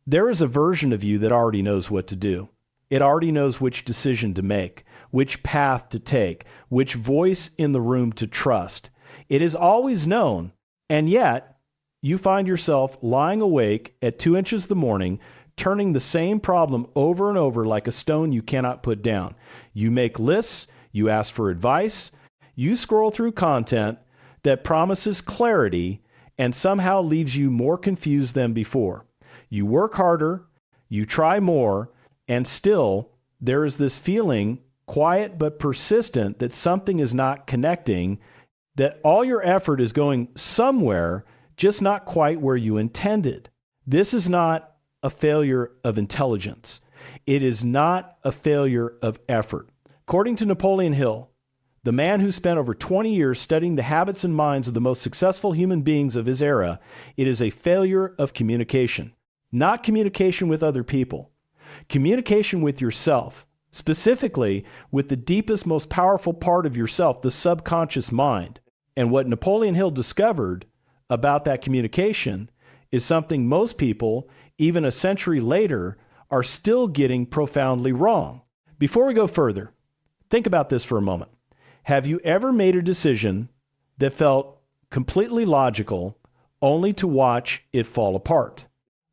There is a version of you that already knows what to do. It already knows which decision to make, which path to take, which voice in the room to trust. It is always known, and yet you find yourself lying awake at 2 inches in the morning, turning the same problem over and over like a stone you cannot put down. You make lists, you ask for advice, you scroll through content that promises clarity and somehow leaves you more confused than before. You work harder, you try more, and still there is this feeling, quiet but persistent, that something is not connecting, that all your effort is going somewhere, just not quite where you intended. This is not a failure of intelligence. It is not a failure of effort. According to Napoleon Hill, the man who spent over 20 years studying the habits and minds of the most successful human beings of his era, it is a failure of communication. Not communication with other people. Communication with yourself, specifically with the deepest, most powerful part of yourself, the subconscious mind. And what Napoleon Hill discovered about that communication is something most people, even a century later, are still getting profoundly wrong. Before we go further, think about this for a moment. Have you ever made a decision that felt completely logical only to watch it fall apart?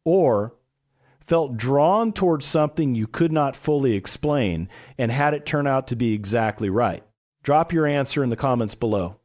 Or felt drawn towards something you could not fully explain and had it turn out to be exactly right? Drop your answer in the comments below,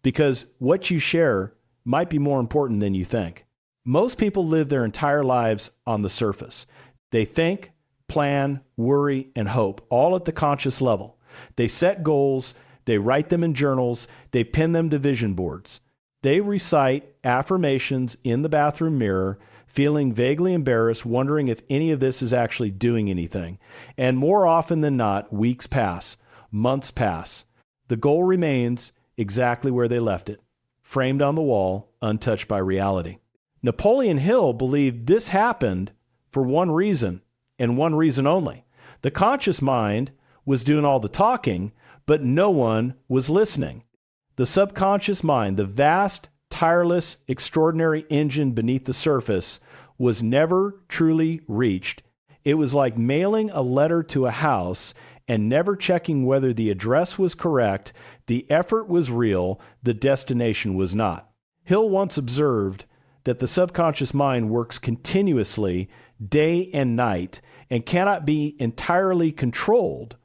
because what you share might be more important than you think. Most people live their entire lives on the surface. They think, plan, worry, and hope, all at the conscious level. They set goals, they write them in journals, they pin them to vision boards. They recite affirmations in the bathroom mirror, feeling vaguely embarrassed, wondering if any of this is actually doing anything. And more often than not, weeks pass, months pass. The goal remains exactly where they left it, framed on the wall, untouched by reality. Napoleon Hill believed this happened for one reason, and one reason only. The conscious mind was doing all the talking, but no one was listening. The subconscious mind, the vast, tireless, extraordinary engine beneath the surface, was never truly reached. It was like mailing a letter to a house and never checking whether the address was correct, the effort was real, the destination was not. Hill once observed that the subconscious mind works continuously, day and night, and cannot be entirely controlled,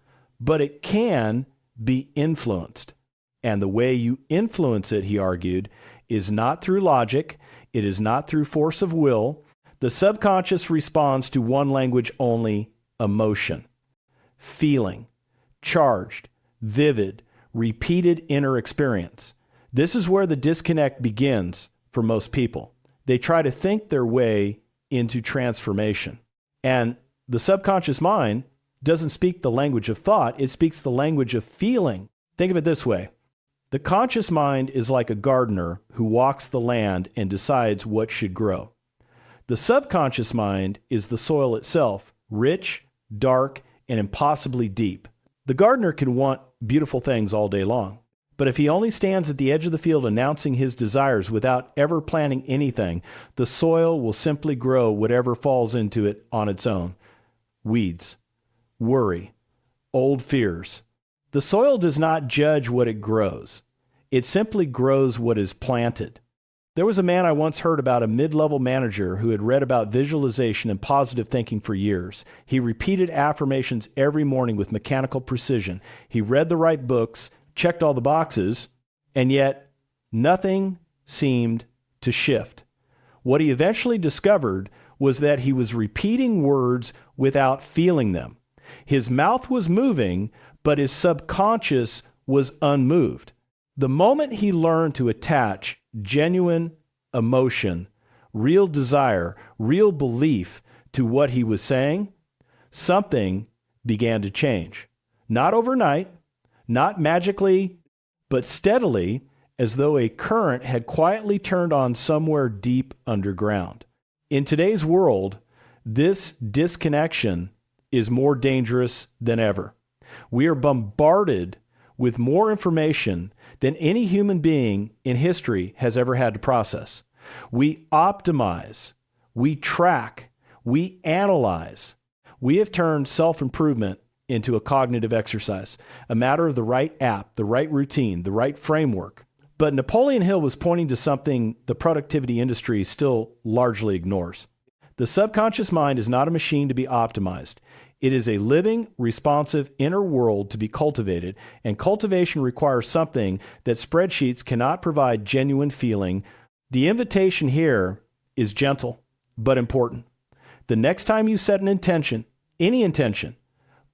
but it can be influenced. And the way you influence it, he argued, is not through logic, it is not through force of will. The subconscious responds to one language only: emotion, feeling, charged, vivid, repeated inner experience. This is where the disconnect begins for most people. They try to think their way into transformation. And the subconscious mind doesn't speak the language of thought, it speaks the language of feeling. Think of it this way. The conscious mind is like a gardener who walks the land and decides what should grow. The subconscious mind is the soil itself, rich, dark, and impossibly deep. The gardener can want beautiful things all day long, but if he only stands at the edge of the field announcing his desires without ever planting anything, the soil will simply grow whatever falls into it on its own. Weeds, worry, old fears. The soil does not judge what it grows. It simply grows what is planted. There was a man I once heard about, a mid-level manager who had read about visualization and positive thinking for years. He repeated affirmations every morning with mechanical precision. He read the right books, checked all the boxes, and yet nothing seemed to shift. What he eventually discovered was that he was repeating words without feeling them. His mouth was moving, but his subconscious was unmoved. The moment he learned to attach genuine emotion, real desire, real belief to what he was saying, something began to change. Not overnight, not magically, but steadily, as though a current had quietly turned on somewhere deep underground. In today's world, this disconnection is more dangerous than ever. We are bombarded with more information than any human being in history has ever had to process. We optimize, we track, We analyze. We have turned self-improvement into a cognitive exercise, a matter of the right app, the right routine, the right framework. But Napoleon Hill was pointing to something the productivity industry still largely ignores. The subconscious mind is not a machine to be optimized. It is a living, responsive inner world to be cultivated, and cultivation requires something that spreadsheets cannot provide: genuine feeling. The invitation here is gentle, but important. The next time you set an intention, any intention,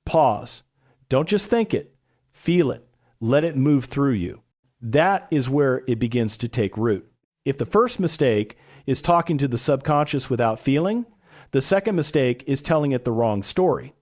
pause. Don't just think it, feel it, let it move through you. That is where it begins to take root. If the first mistake is talking to the subconscious without feeling, the second mistake is telling it the wrong story.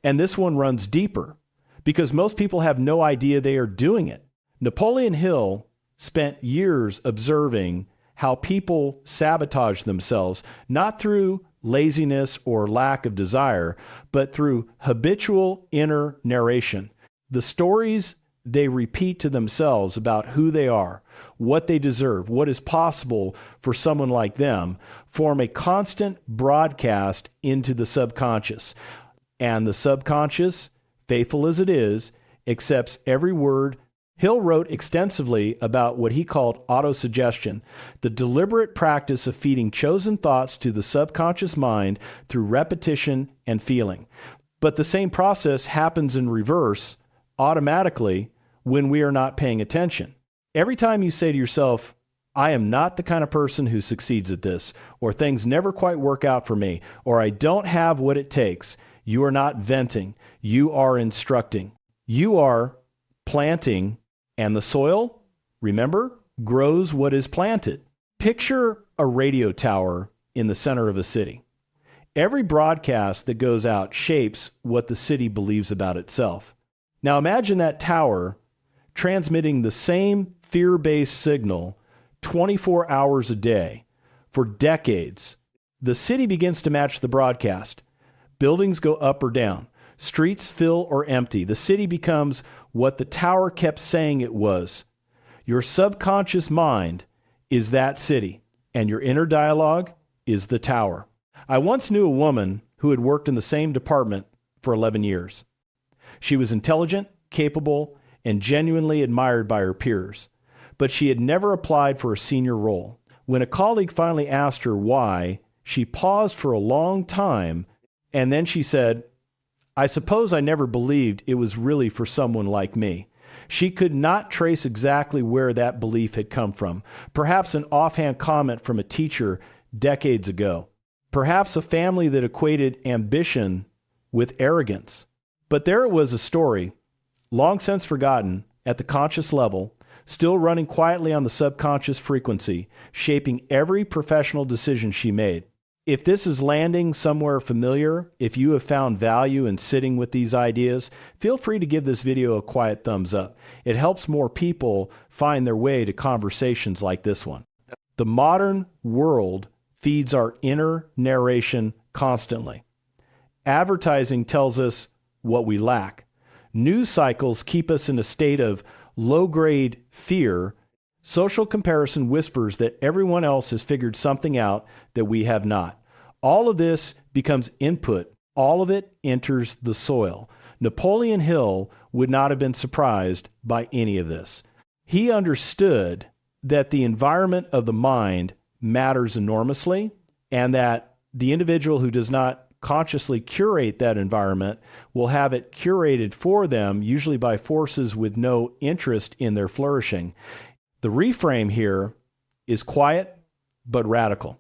And this one runs deeper because most people have no idea they are doing it. Napoleon Hill spent years observing how people sabotage themselves, not through laziness or lack of desire, but through habitual inner narration. The stories they repeat to themselves about who they are, what they deserve, what is possible for someone like them, form a constant broadcast into the subconscious. And the subconscious, faithful as it is, accepts every word. Hill wrote extensively about what he called autosuggestion, the deliberate practice of feeding chosen thoughts to the subconscious mind through repetition and feeling. But the same process happens in reverse automatically when we are not paying attention. Every time you say to yourself, I am not the kind of person who succeeds at this, or things never quite work out for me, or I don't have what it takes, you are not venting. You are instructing. You are planting, and the soil, remember, grows what is planted. Picture a radio tower in the center of a city. Every broadcast that goes out shapes what the city believes about itself. Now imagine that tower transmitting the same fear-based signal 24 hours a day for decades. The city begins to match the broadcast. Buildings go up or down. Streets fill or empty. The city becomes what the tower kept saying it was. Your subconscious mind is that city, and your inner dialogue is the tower. I once knew a woman who had worked in the same department for 11 years. She was intelligent, capable, and genuinely admired by her peers, but she had never applied for a senior role. When a colleague finally asked her why, she paused for a long time, and then she said, I suppose I never believed it was really for someone like me. She could not trace exactly where that belief had come from. Perhaps an offhand comment from a teacher decades ago. Perhaps a family that equated ambition with arrogance. But there it was, a story, long since forgotten, at the conscious level, still running quietly on the subconscious frequency, shaping every professional decision she made. If this is landing somewhere familiar, if you have found value in sitting with these ideas, feel free to give this video a quiet thumbs up. It helps more people find their way to conversations like this one. The modern world feeds our inner narration constantly. Advertising tells us what we lack. News cycles keep us in a state of low-grade fear. Social comparison whispers that everyone else has figured something out that we have not. All of this becomes input. All of it enters the soil. Napoleon Hill would not have been surprised by any of this. He understood that the environment of the mind matters enormously, and that the individual who does not consciously curate that environment will have it curated for them, usually by forces with no interest in their flourishing. The reframe here is quiet but radical.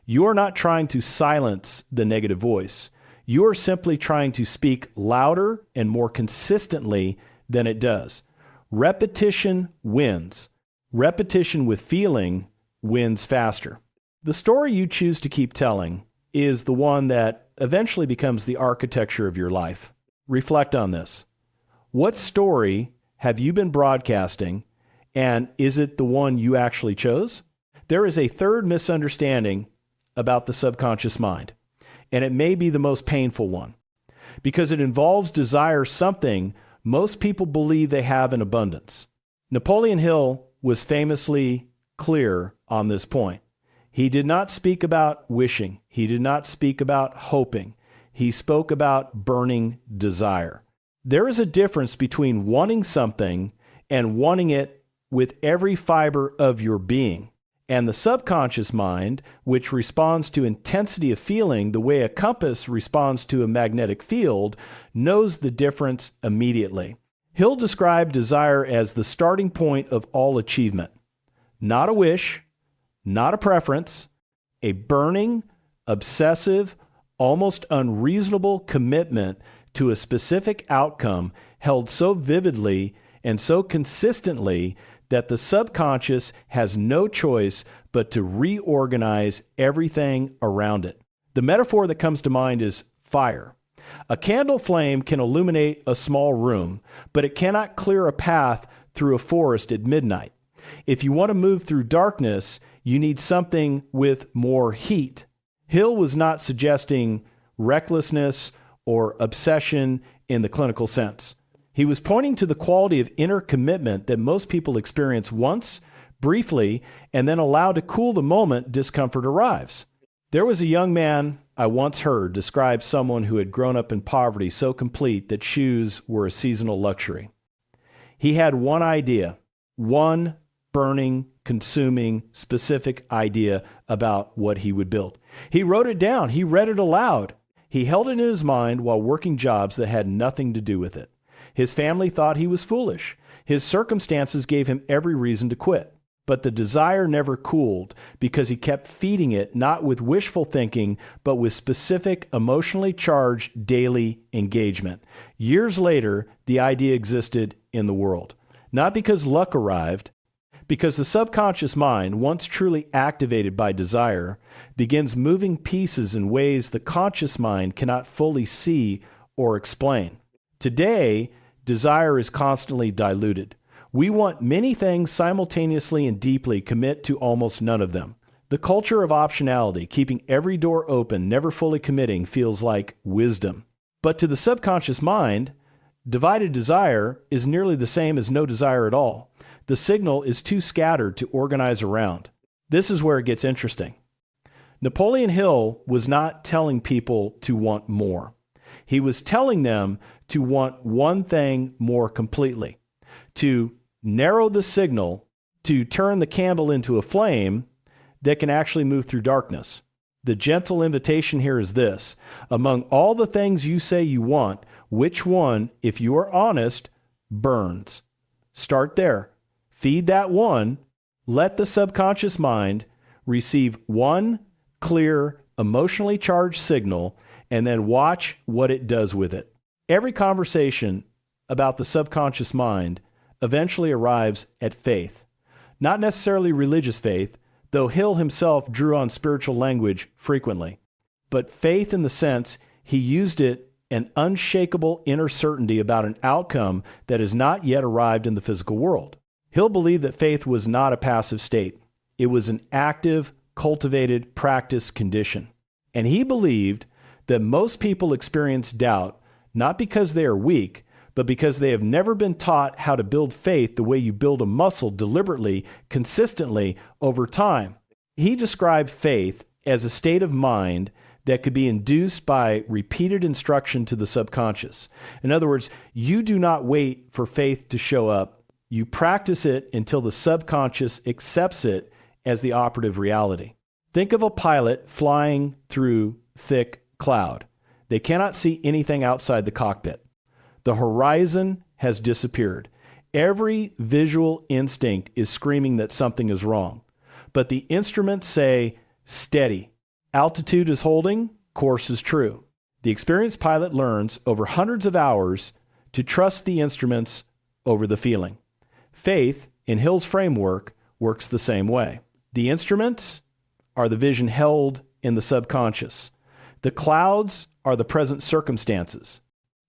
You are not trying to silence the negative voice. You are simply trying to speak louder and more consistently than it does. Repetition wins. Repetition with feeling wins faster. The story you choose to keep telling is the one that eventually becomes the architecture of your life. Reflect on this. What story have you been broadcasting, and is it the one you actually chose? There is a third misunderstanding about the subconscious mind, and it may be the most painful one, because it involves desire, something most people believe they have in abundance. Napoleon Hill was famously clear on this point. He did not speak about wishing. He did not speak about hoping. He spoke about burning desire. There is a difference between wanting something and wanting it with every fiber of your being. And the subconscious mind, which responds to intensity of feeling the way a compass responds to a magnetic field, knows the difference immediately. Hill described desire as the starting point of all achievement. Not a wish, not a preference, a burning, obsessive, almost unreasonable commitment to a specific outcome held so vividly and so consistently that the subconscious has no choice but to reorganize everything around it. The metaphor that comes to mind is fire. A candle flame can illuminate a small room, but it cannot clear a path through a forest at midnight. If you want to move through darkness, you need something with more heat. Hill was not suggesting recklessness or obsession in the clinical sense. He was pointing to the quality of inner commitment that most people experience once, briefly, and then allow to cool the moment discomfort arrives. There was a young man I once heard describe someone who had grown up in poverty so complete that shoes were a seasonal luxury. He had one idea, one burning, consuming, specific idea about what he would build. He wrote it down. He read it aloud. He held it in his mind while working jobs that had nothing to do with it. His family thought he was foolish. His circumstances gave him every reason to quit. But the desire never cooled because he kept feeding it not with wishful thinking, but with specific, emotionally charged daily engagement. Years later, the idea existed in the world. Not because luck arrived, because the subconscious mind, once truly activated by desire, begins moving pieces in ways the conscious mind cannot fully see or explain. Today, desire is constantly diluted. We want many things simultaneously and deeply, commit to almost none of them. The culture of optionality, keeping every door open, never fully committing, feels like wisdom. But to the subconscious mind, divided desire is nearly the same as no desire at all. The signal is too scattered to organize around. This is where it gets interesting. Napoleon Hill was not telling people to want more. He was telling them to want one thing more completely, to narrow the signal, to turn the candle into a flame that can actually move through darkness. The gentle invitation here is this: among all the things you say you want, which one, if you are honest, burns? Start there. Feed that one. Let the subconscious mind receive one clear, emotionally charged signal, and then watch what it does with it. Every conversation about the subconscious mind eventually arrives at faith. Not necessarily religious faith, though Hill himself drew on spiritual language frequently, but faith in the sense he used it an unshakable inner certainty about an outcome that has not yet arrived in the physical world. Hill believed that faith was not a passive state. It was an active, cultivated, practiced condition. And he believed that most people experience doubt not because they are weak, but because they have never been taught how to build faith the way you build a muscle deliberately, consistently, over time. He described faith as a state of mind that could be induced by repeated instruction to the subconscious. In other words, you do not wait for faith to show up. You practice it until the subconscious accepts it as the operative reality. Think of a pilot flying through thick cloud. They cannot see anything outside the cockpit. The horizon has disappeared. Every visual instinct is screaming that something is wrong. But the instruments say, steady. Altitude is holding, course is true. The experienced pilot learns over hundreds of hours to trust the instruments over the feeling. Faith, in Hill's framework, works the same way. The instruments are the vision held in the subconscious. The clouds are the present circumstances.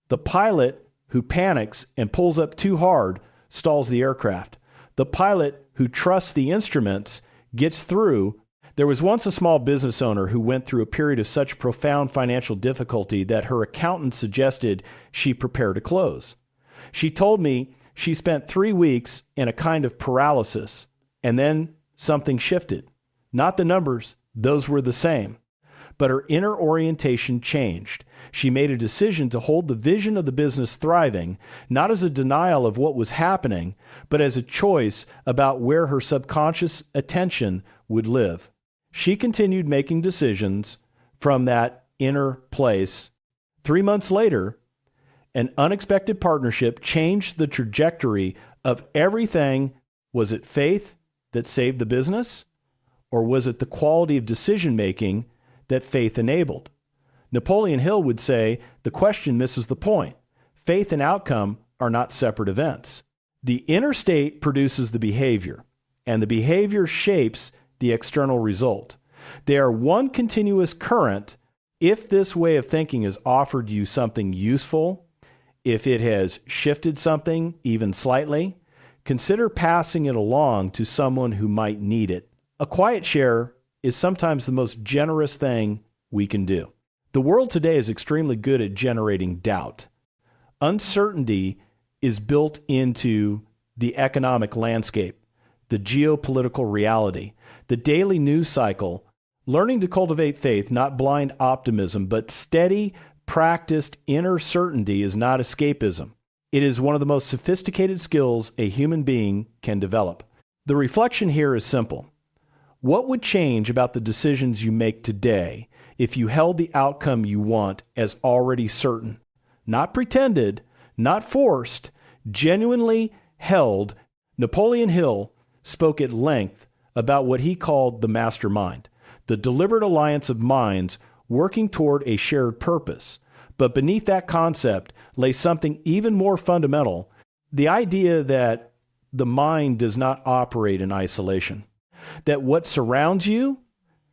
The pilot who panics and pulls up too hard stalls the aircraft. The pilot who trusts the instruments gets through. There was once a small business owner who went through a period of such profound financial difficulty that her accountant suggested she prepare to close. She told me she spent 3 weeks in a kind of paralysis, and then something shifted. Not the numbers, those were the same. But her inner orientation changed. She made a decision to hold the vision of the business thriving, not as a denial of what was happening, but as a choice about where her subconscious attention would live. She continued making decisions from that inner place. 3 months later, an unexpected partnership changed the trajectory of everything. Was it faith that saved the business? Or was it the quality of decision-making that faith enabled? Napoleon Hill would say, the question misses the point. Faith and outcome are not separate events. The inner state produces the behavior, and the behavior shapes the external result. They are one continuous current. If this way of thinking has offered you something useful, if it has shifted something even slightly, consider passing it along to someone who might need it. A quiet share is sometimes the most generous thing we can do. The world today is extremely good at generating doubt. Uncertainty is built into the economic landscape, the geopolitical reality, the daily news cycle. Learning to cultivate faith, not blind optimism, but steady, practiced inner certainty is not escapism. It is one of the most sophisticated skills a human being can develop. The reflection here is simple. What would change about the decisions you make today if you held the outcome you want as already certain? Not pretended, not forced, genuinely held. Napoleon Hill spoke at length about what he called the mastermind, the deliberate alliance of minds working toward a shared purpose. But beneath that concept lay something even more fundamental, the idea that the mind does not operate in isolation. That what surrounds you,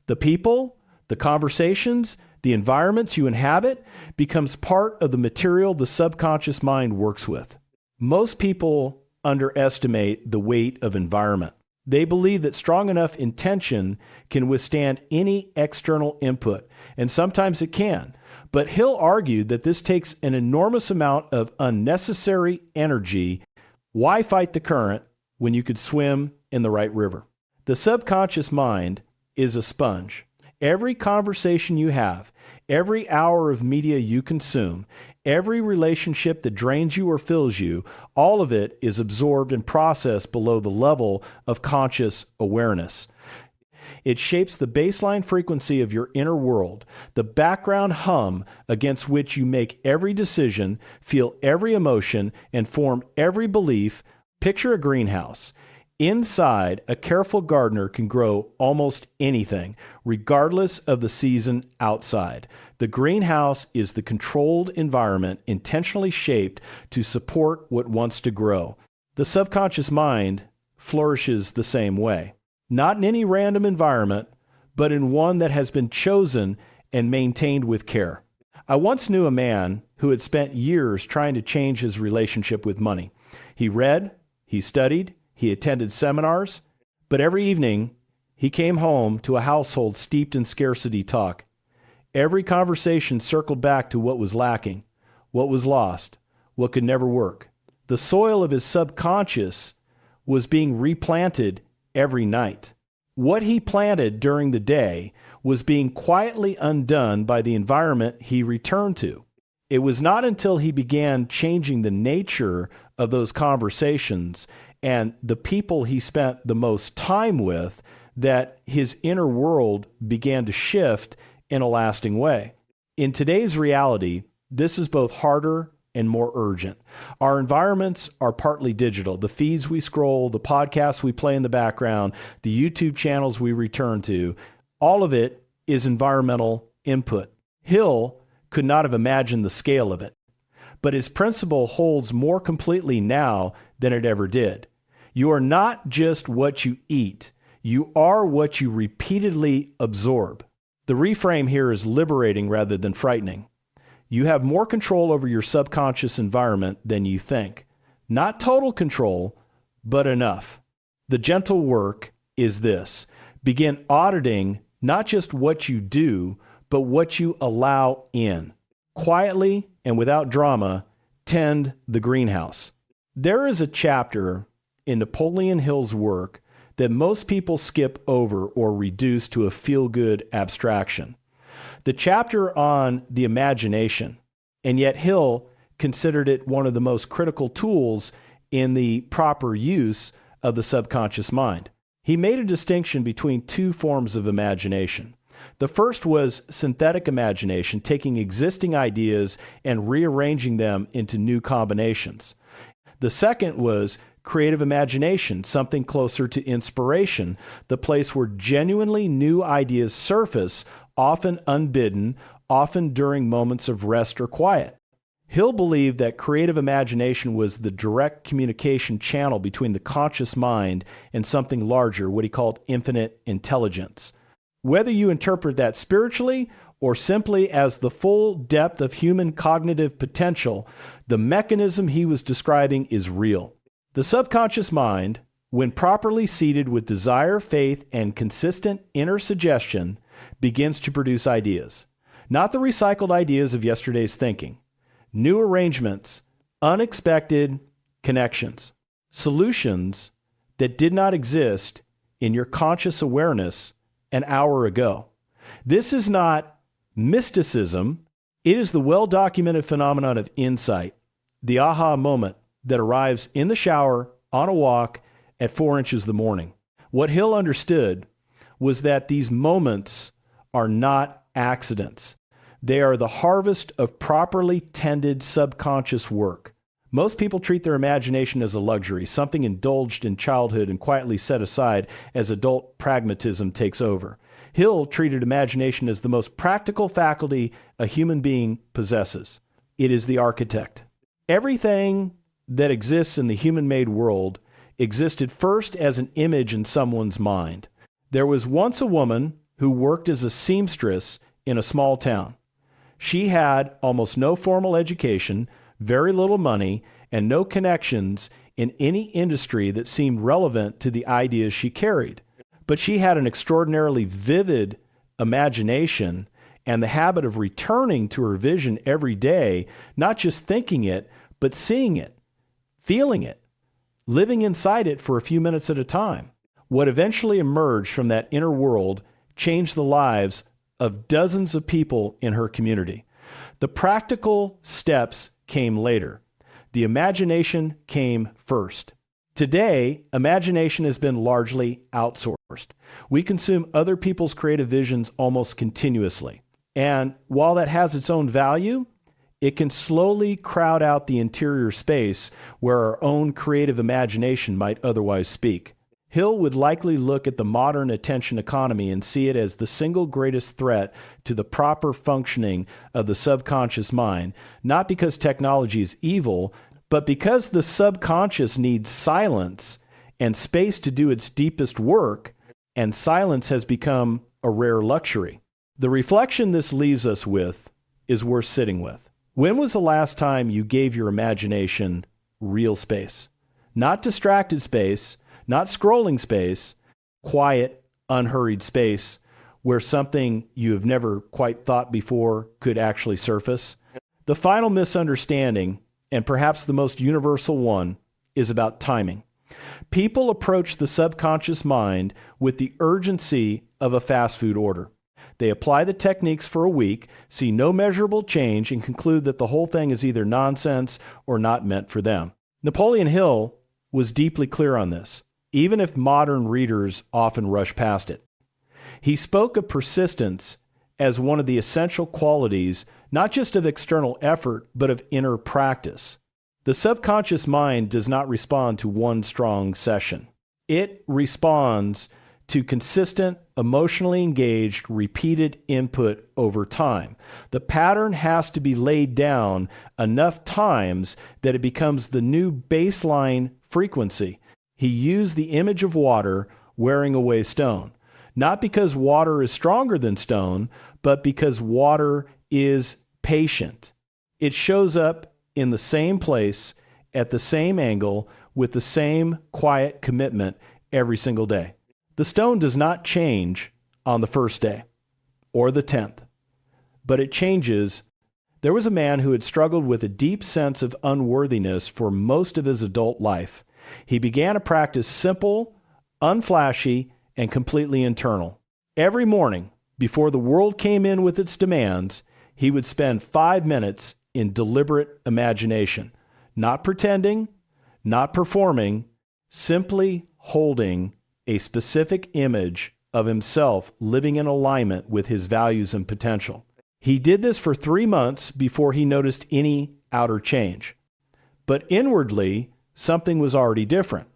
the people, the conversations, the environments you inhabit, becomes part of the material the subconscious mind works with. Most people underestimate the weight of environment. They believe that strong enough intention can withstand any external input, and sometimes it can. But Hill argued that this takes an enormous amount of unnecessary energy. Why fight the current when you could swim in the right river? The subconscious mind is a sponge. Every conversation you have, every hour of media you consume, every relationship that drains you or fills you, all of it is absorbed and processed below the level of conscious awareness. It shapes the baseline frequency of your inner world, the background hum against which you make every decision, feel every emotion, and form every belief. Picture a greenhouse. Inside, a careful gardener can grow almost anything, regardless of the season outside. The greenhouse is the controlled environment intentionally shaped to support what wants to grow. The subconscious mind flourishes the same way. Not in any random environment, but in one that has been chosen and maintained with care. I once knew a man who had spent years trying to change his relationship with money. He read, he studied, he attended seminars, but every evening he came home to a household steeped in scarcity talk. Every conversation circled back to what was lacking, what was lost, what could never work. The soil of his subconscious was being replanted every night. What he planted during the day was being quietly undone by the environment he returned to. It was not until he began changing the nature of those conversations and the people he spent the most time with that his inner world began to shift in a lasting way. In today's reality, this is both harder and more urgent. Our environments are partly digital. The feeds we scroll, the podcasts we play in the background, the YouTube channels we return to, all of it is environmental input. Hill could not have imagined the scale of it, but his principle holds more completely now than it ever did. You are not just what you eat. You are what you repeatedly absorb. The reframe here is liberating rather than frightening. You have more control over your subconscious environment than you think. Not total control, but enough. The gentle work is this. Begin auditing not just what you do, but what you allow in. Quietly and without drama, tend the greenhouse. There is a chapter in Napoleon Hill's work that most people skip over or reduce to a feel-good abstraction. The chapter on the imagination, and yet Hill considered it one of the most critical tools in the proper use of the subconscious mind. He made a distinction between two forms of imagination. The first was synthetic imagination, taking existing ideas and rearranging them into new combinations. The second was creative imagination, something closer to inspiration, the place where genuinely new ideas surface, often unbidden, often during moments of rest or quiet. Hill believed that creative imagination was the direct communication channel between the conscious mind and something larger, what he called infinite intelligence. Whether you interpret that spiritually or simply as the full depth of human cognitive potential, the mechanism he was describing is real. The subconscious mind, when properly seated with desire, faith, and consistent inner suggestion, begins to produce ideas. Not the recycled ideas of yesterday's thinking. New arrangements, unexpected connections, solutions that did not exist in your conscious awareness an hour ago. This is not mysticism. It is the well-documented phenomenon of insight, the aha moment that arrives in the shower, on a walk, at 4 inches the morning. What Hill understood was that these moments are not accidents. They are the harvest of properly tended subconscious work. Most people treat their imagination as a luxury, something indulged in childhood and quietly set aside as adult pragmatism takes over. Hill treated imagination as the most practical faculty a human being possesses. It is the architect. Everything that exists in the human-made world existed first as an image in someone's mind. There was once a woman who worked as a seamstress in a small town. She had almost no formal education, very little money, and no connections in any industry that seemed relevant to the ideas she carried. But she had an extraordinarily vivid imagination and the habit of returning to her vision every day, not just thinking it, but seeing it, feeling it, living inside it for a few minutes at a time. What eventually emerged from that inner world changed the lives of dozens of people in her community. The practical steps came later. The imagination came first. Today, imagination has been largely outsourced. We consume other people's creative visions almost continuously. And while that has its own value, it can slowly crowd out the interior space where our own creative imagination might otherwise speak. Hill would likely look at the modern attention economy and see it as the single greatest threat to the proper functioning of the subconscious mind, not because technology is evil, but because the subconscious needs silence and space to do its deepest work, and silence has become a rare luxury. The reflection this leaves us with is worth sitting with. When was the last time you gave your imagination real space? Not distracted space, not scrolling space, quiet, unhurried space where something you have never quite thought before could actually surface. The final misunderstanding, and perhaps the most universal one, is about timing. People approach the subconscious mind with the urgency of a fast food order. They apply the techniques for a week, see no measurable change, and conclude that the whole thing is either nonsense or not meant for them. Napoleon Hill was deeply clear on this, even if modern readers often rush past it. He spoke of persistence as one of the essential qualities, not just of external effort, but of inner practice. The subconscious mind does not respond to one strong session. It responds to consistent, emotionally engaged, repeated input over time. The pattern has to be laid down enough times that it becomes the new baseline frequency. He used the image of water wearing away stone, not because water is stronger than stone, but because water is patient. It shows up in the same place, at the same angle, with the same quiet commitment every single day. The stone does not change on the first day or the 10th, but it changes. There was a man who had struggled with a deep sense of unworthiness for most of his adult life. He began to practice simple, unflashy, and completely internal. Every morning, before the world came in with its demands, he would spend 5 minutes in deliberate imagination, not pretending, not performing, simply holding a specific image of himself living in alignment with his values and potential. He did this for 3 months before he noticed any outer change. But inwardly, something was already different.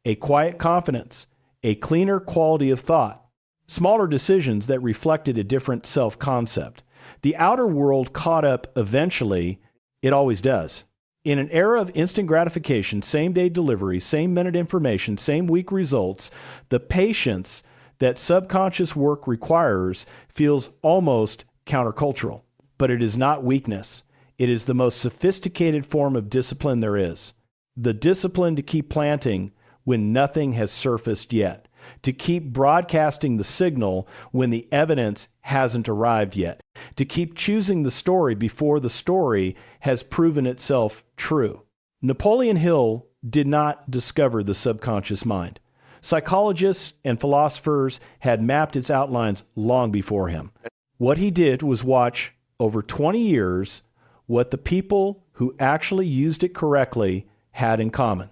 A quiet confidence, a cleaner quality of thought, smaller decisions that reflected a different self-concept. The outer world caught up eventually. It always does. In an era of instant gratification, same-day delivery, same-minute information, same-week results, the patience that subconscious work requires feels almost countercultural. But it is not weakness. It is the most sophisticated form of discipline there is. The discipline to keep planting when nothing has surfaced yet, to keep broadcasting the signal when the evidence hasn't arrived yet, to keep choosing the story before the story has proven itself true. Napoleon Hill did not discover the subconscious mind. Psychologists and philosophers had mapped its outlines long before him. What he did was watch over 20 years what the people who actually used it correctly had in common.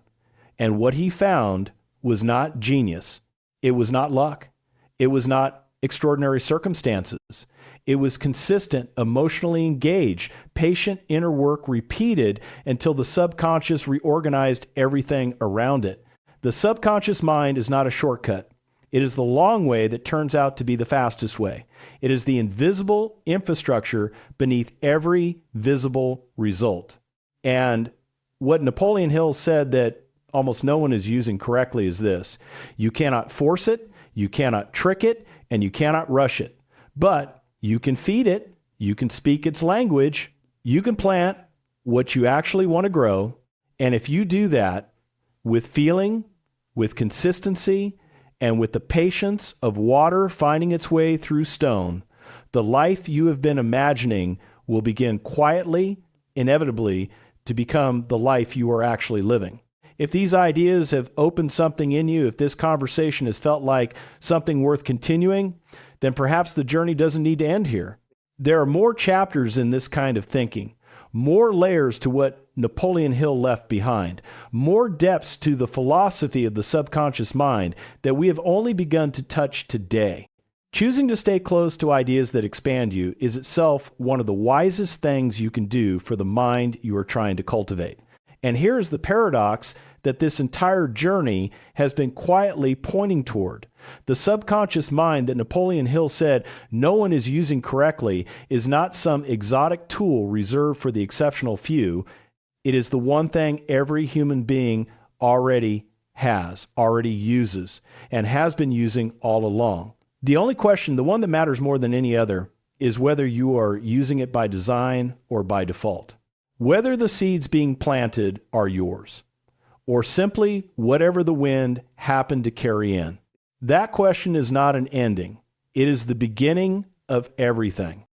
And what he found was not genius. It was not luck. It was not extraordinary circumstances. It was consistent, emotionally engaged, patient inner work repeated until the subconscious reorganized everything around it. The subconscious mind is not a shortcut. It is the long way that turns out to be the fastest way. It is the invisible infrastructure beneath every visible result. And what Napoleon Hill said that almost no one is using correctly is this: you cannot force it, you cannot trick it, and you cannot rush it. But you can feed it, you can speak its language, you can plant what you actually want to grow. And if you do that with feeling, with consistency, and with the patience of water finding its way through stone, the life you have been imagining will begin quietly, inevitably, to become the life you are actually living. If these ideas have opened something in you, if this conversation has felt like something worth continuing, then perhaps the journey doesn't need to end here. There are more chapters in this kind of thinking, more layers to what Napoleon Hill left behind, more depths to the philosophy of the subconscious mind that we have only begun to touch today. Choosing to stay close to ideas that expand you is itself one of the wisest things you can do for the mind you are trying to cultivate. And here is the paradox that this entire journey has been quietly pointing toward. The subconscious mind that Napoleon Hill said no one is using correctly is not some exotic tool reserved for the exceptional few. It is the one thing every human being already has, already uses, and has been using all along. The only question, the one that matters more than any other, is whether you are using it by design or by default. Whether the seeds being planted are yours, or simply whatever the wind happened to carry in. That question is not an ending. It is the beginning of everything.